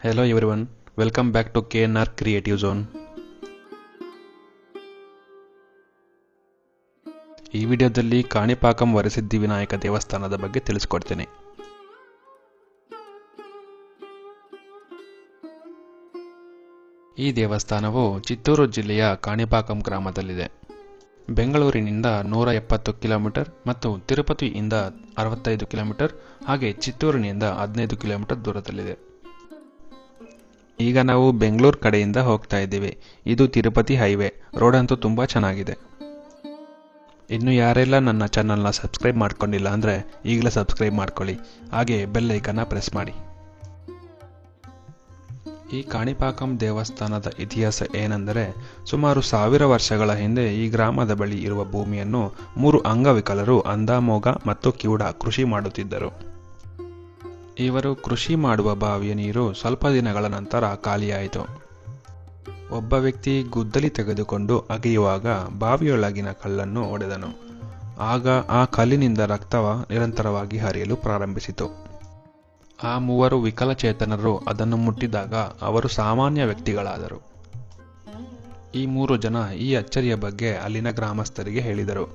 Hello everyone, welcome back to KNR Creative Zone. ಈ ವಿಡಿಯೋದಲ್ಲಿ ಕಾಣಿಪಾಕಂ ವರಸಿದ್ಧಿ ವಿನಾಯಕ ದೇವಸ್ಥಾನದ ಬಗ್ಗೆ ತಿಳಿಸಿಕೊಡ್ತೇನೆ. ಈ ದೇವಸ್ಥಾನವು ಚಿತ್ತೂರು ಜಿಲ್ಲೆಯ ಕಾಣಿಪಾಕಂ ಗ್ರಾಮದಲ್ಲಿದೆ. ಬೆಂಗಳೂರಿನಿಂದ 170 ಕಿಲೋಮೀಟರ್ ಮತ್ತು ತಿರುಪತಿಯಿಂದ 65 ಕಿಲೋಮೀಟರ್ ಹಾಗೆ ಚಿತ್ತೂರಿನಿಂದ 15 ಕಿಲೋಮೀಟರ್ ದೂರದಲ್ಲಿದೆ. ಈಗ ನಾವು ಬೆಂಗಳೂರು ಕಡೆಯಿಂದ ಹೋಗ್ತಾ ಇದ್ದೀವಿ. ಇದು ತಿರುಪತಿ ಹೈವೇ. ರೋಡ್ ಅಂತೂ ತುಂಬ ಚೆನ್ನಾಗಿದೆ. ಇನ್ನು ಯಾರೆಲ್ಲ ನನ್ನ ಚಾನಲ್ನ ಸಬ್ಸ್ಕ್ರೈಬ್ ಮಾಡ್ಕೊಂಡಿಲ್ಲ ಅಂದರೆ ಈಗಲೇ ಸಬ್ಸ್ಕ್ರೈಬ್ ಮಾಡ್ಕೊಳ್ಳಿ, ಹಾಗೆ ಬೆಲ್ ಐಕನ್ನ ಪ್ರೆಸ್ ಮಾಡಿ. ಈ ಕಾಣಿಪಾಕಂ ದೇವಸ್ಥಾನದ ಇತಿಹಾಸ ಏನೆಂದರೆ, ಸುಮಾರು 1000 ವರ್ಷಗಳ ಹಿಂದೆ ಈ ಗ್ರಾಮದ ಬಳಿ ಇರುವ ಭೂಮಿಯನ್ನು 3 ಅಂಗವಿಕಲರು ಅಂದಾಮೋಗ ಮತ್ತು ಕಿವುಡ ಕೃಷಿ ಮಾಡುತ್ತಿದ್ದರು. ಇವರು ಕೃಷಿ ಮಾಡುವ ಬಾವಿಯ ನೀರು ಸ್ವಲ್ಪ ದಿನಗಳ ನಂತರ ಖಾಲಿಯಾಯಿತು. ಒಬ್ಬ ವ್ಯಕ್ತಿ ಗುದ್ದಲಿ ತೆಗೆದುಕೊಂಡು ಅಗೆಯುವಾಗ ಬಾವಿಯೊಳಗಿನ ಕಲ್ಲನ್ನು ಒಡೆದನು. ಆಗ ಆ ಕಲ್ಲಿನಿಂದ ರಕ್ತವ ನಿರಂತರವಾಗಿ ಹರಿಯಲು ಪ್ರಾರಂಭಿಸಿತು. ಆ 3 ವಿಕಲಚೇತನರು ಅದನ್ನು ಮುಟ್ಟಿದಾಗ ಅವರು ಸಾಮಾನ್ಯ ವ್ಯಕ್ತಿಗಳಾದರು. ಈ 3 ಜನ ಈ ಅಚ್ಚರಿಯ ಬಗ್ಗೆ ಅಲ್ಲಿನ ಗ್ರಾಮಸ್ಥರಿಗೆ ಹೇಳಿದರು.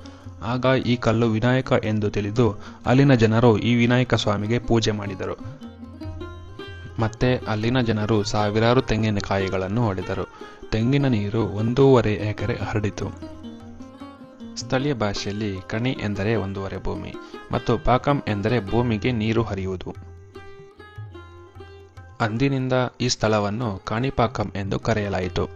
ಆಗ ಈ ಕಲ್ಲು ವಿನಾಯಕ ಎಂದು ತಿಳಿದು ಅಲ್ಲಿನ ಜನರು ಈ ವಿನಾಯಕ ಸ್ವಾಮಿಗೆ ಪೂಜೆ ಮಾಡಿದರು. ಮತ್ತೆ ಅಲ್ಲಿನ ಜನರು ಸಾವಿರಾರು ತೆಂಗಿನಕಾಯಿಗಳನ್ನು ಹೊಡೆದರು. ತೆಂಗಿನ ನೀರು 1.5 ಎಕರೆ ಹರಡಿತು. ಸ್ಥಳೀಯ ಭಾಷೆಯಲ್ಲಿ ಕಣಿ ಎಂದರೆ 1.5 ಭೂಮಿ ಮತ್ತು ಪಾಕಂ ಎಂದರೆ ಭೂಮಿಗೆ ನೀರು ಹರಿಯುವುದು. ಅಂದಿನಿಂದ ಈ ಸ್ಥಳವನ್ನು ಕಾಣಿಪಾಕಂ ಎಂದು ಕರೆಯಲಾಯಿತು.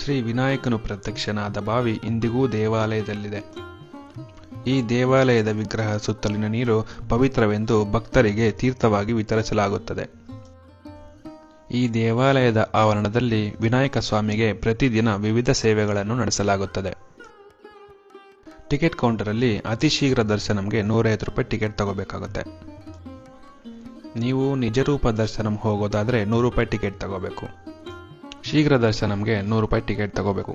ಶ್ರೀ ವಿನಾಯಕನು ಪ್ರತ್ಯಕ್ಷನಾದ ಬಾವಿ ಇಂದಿಗೂ ದೇವಾಲಯದಲ್ಲಿದೆ. ಈ ದೇವಾಲಯದ ವಿಗ್ರಹ ಸುತ್ತಲಿನ ನೀರು ಪವಿತ್ರವೆಂದು ಭಕ್ತರಿಗೆ ತೀರ್ಥವಾಗಿ ವಿತರಿಸಲಾಗುತ್ತದೆ. ಈ ದೇವಾಲಯದ ಆವರಣದಲ್ಲಿ ವಿನಾಯಕ ಸ್ವಾಮಿಗೆ ಪ್ರತಿದಿನ ವಿವಿಧ ಸೇವೆಗಳನ್ನು ನಡೆಸಲಾಗುತ್ತದೆ. ಟಿಕೆಟ್ ಕೌಂಟರಲ್ಲಿ ಅತಿ ಶೀಘ್ರ ದರ್ಶನಂಗೆ 150 ರೂಪಾಯಿ ಟಿಕೆಟ್ ತಗೋಬೇಕಾಗುತ್ತೆ. ನೀವು ನಿಜರೂಪ ದರ್ಶನಂ ಹೋಗೋದಾದರೆ 100 ರೂಪಾಯಿ ಟಿಕೆಟ್ ತಗೋಬೇಕು. ಶೀಘ್ರ ದರ್ಶನಂಗೆ 100 ರೂಪಾಯಿ ಟಿಕೆಟ್ ತಗೋಬೇಕು.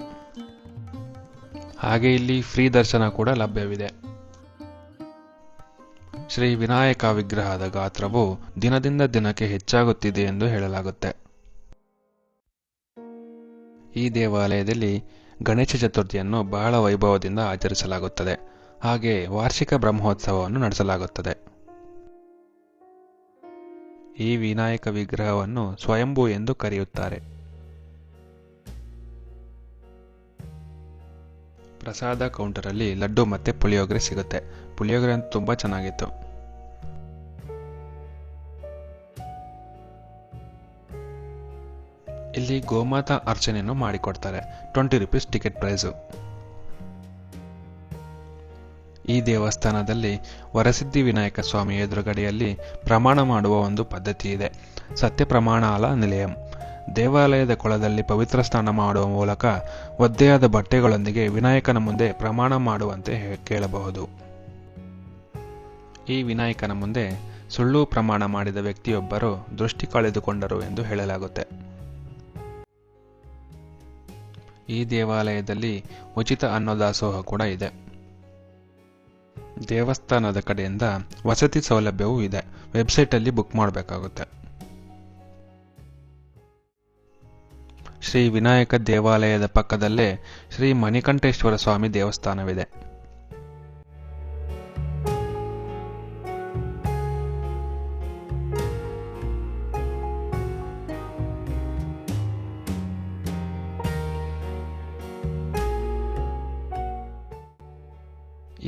ಹಾಗೆ ಇಲ್ಲಿ ಫ್ರೀ ದರ್ಶನ ಕೂಡ ಲಭ್ಯವಿದೆ. ಶ್ರೀ ವಿನಾಯಕ ವಿಗ್ರಹದ ಗಾತ್ರವು ದಿನದಿಂದ ದಿನಕ್ಕೆ ಹೆಚ್ಚಾಗುತ್ತಿದೆ ಎಂದು ಹೇಳಲಾಗುತ್ತೆ. ಈ ದೇವಾಲಯದಲ್ಲಿ ಗಣೇಶ ಚತುರ್ಥಿಯನ್ನು ಬಹಳ ವೈಭವದಿಂದ ಆಚರಿಸಲಾಗುತ್ತದೆ. ಹಾಗೆ ವಾರ್ಷಿಕ ಬ್ರಹ್ಮೋತ್ಸವವನ್ನು ನಡೆಸಲಾಗುತ್ತದೆ. ಈ ವಿನಾಯಕ ವಿಗ್ರಹವನ್ನು ಸ್ವಯಂಭೂ ಎಂದು ಕರೆಯುತ್ತಾರೆ. ಪ್ರಸಾದ ಕೌಂಟರಲ್ಲಿ ಲಡ್ಡು ಮತ್ತೆ ಪುಳಿಯೋಗರೆ ಸಿಗುತ್ತೆ. ಪುಳಿಯೋಗರೆ ಅಂತೂ ತುಂಬ ಚೆನ್ನಾಗಿತ್ತು. ಇಲ್ಲಿ ಗೋಮಾತಾ ಅರ್ಚನೆಯನ್ನು ಮಾಡಿಕೊಡ್ತಾರೆ. 20 ರೂಪೀಸ್ ಟಿಕೆಟ್ ಪ್ರೈಸು. ಈ ದೇವಸ್ಥಾನದಲ್ಲಿ ವರಸಿದ್ಧಿ ವಿನಾಯಕ ಸ್ವಾಮಿ ಎದುರುಗಡೆಯಲ್ಲಿ ಪ್ರಮಾಣ ಮಾಡುವ ಒಂದು ಪದ್ಧತಿ ಇದೆ. ಸತ್ಯ ಪ್ರಮಾಣಾಲ ನಿಲಯಂ. ದೇವಾಲಯದ ಕೊಳದಲ್ಲಿ ಪವಿತ್ರ ಸ್ನಾನ ಮಾಡುವ ಮೂಲಕ ಒದ್ದೆಯಾದ ಬಟ್ಟೆಗಳೊಂದಿಗೆ ವಿನಾಯಕನ ಮುಂದೆ ಪ್ರಮಾಣ ಮಾಡುವಂತೆ ಕೇಳಬಹುದು. ಈ ವಿನಾಯಕನ ಮುಂದೆ ಸುಳ್ಳು ಪ್ರಮಾಣ ಮಾಡಿದ ವ್ಯಕ್ತಿಯೊಬ್ಬರು ದೃಷ್ಟಿ ಕಳೆದುಕೊಂಡರು ಎಂದು ಹೇಳಲಾಗುತ್ತೆ. ಈ ದೇವಾಲಯದಲ್ಲಿ ಉಚಿತ ಅನ್ನದಾಸೋಹ ಕೂಡ ಇದೆ. ದೇವಸ್ಥಾನದ ಕಡೆಯಿಂದ ವಸತಿ ಸೌಲಭ್ಯವೂ ಇದೆ. ವೆಬ್ಸೈಟಲ್ಲಿ ಬುಕ್ ಮಾಡಬೇಕಾಗುತ್ತೆ. ಶ್ರೀ ವಿನಾಯಕ ದೇವಾಲಯದ ಪಕ್ಕದಲ್ಲೇ ಶ್ರೀ ಮಣಿಕಂಠೇಶ್ವರ ಸ್ವಾಮಿ ದೇವಸ್ಥಾನವಿದೆ.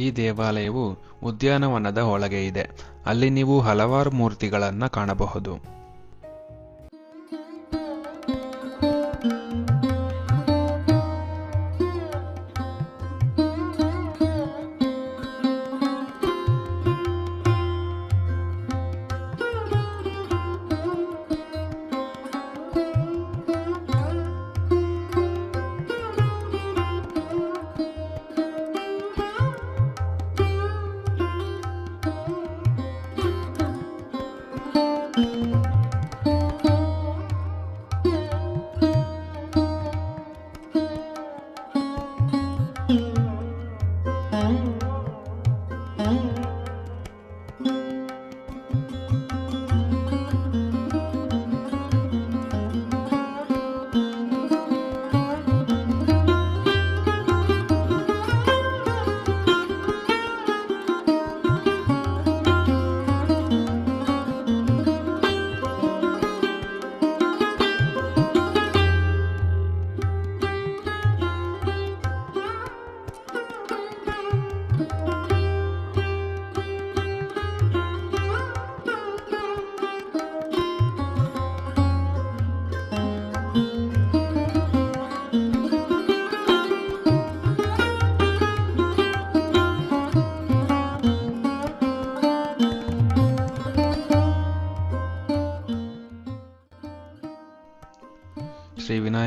ಈ ದೇವಾಲಯವು ಉದ್ಯಾನವನದ ಒಳಗೆ ಇದೆ. ಅಲ್ಲಿ ನೀವು ಹಲವಾರು ಮೂರ್ತಿಗಳನ್ನು ಕಾಣಬಹುದು.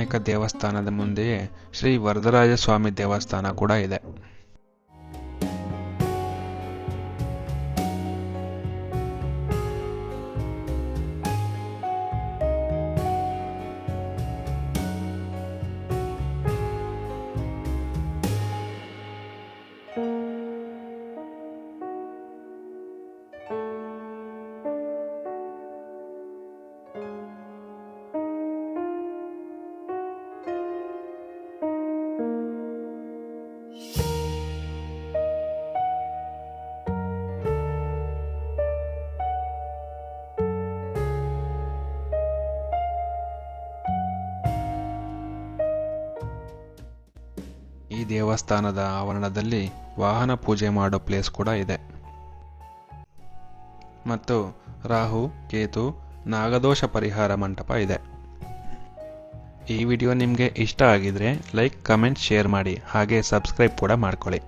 ವಿನಾಯಕ ದೇವಸ್ಥಾನದ ಮುಂದೆಯೇ ಶ್ರೀ ವರದರಾಜ ಸ್ವಾಮಿ ದೇವಸ್ಥಾನ ಕೂಡ ಇದೆ. ಈ ದೇವಸ್ಥಾನದ ಆವರಣದಲ್ಲಿ ವಾಹನ ಪೂಜೆ ಮಾಡೋ ಪ್ಲೇಸ್ ಕೂಡ ಇದೆ ಮತ್ತು ರಾಹು, ಕೇತು, ನಾಗದೋಷ ಪರಿಹಾರ ಮಂಟಪ ಇದೆ. ಈ ವಿಡಿಯೋ ನಿಮಗೆ ಇಷ್ಟ ಆಗಿದ್ರೆ ಲೈಕ್, ಕಮೆಂಟ್, ಶೇರ್ ಮಾಡಿ. ಹಾಗೆ ಸಬ್ಸ್ಕ್ರೈಬ್ ಕೂಡ ಮಾಡ್ಕೊಳ್ಳಿ.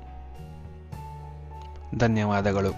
ಧನ್ಯವಾದಗಳು.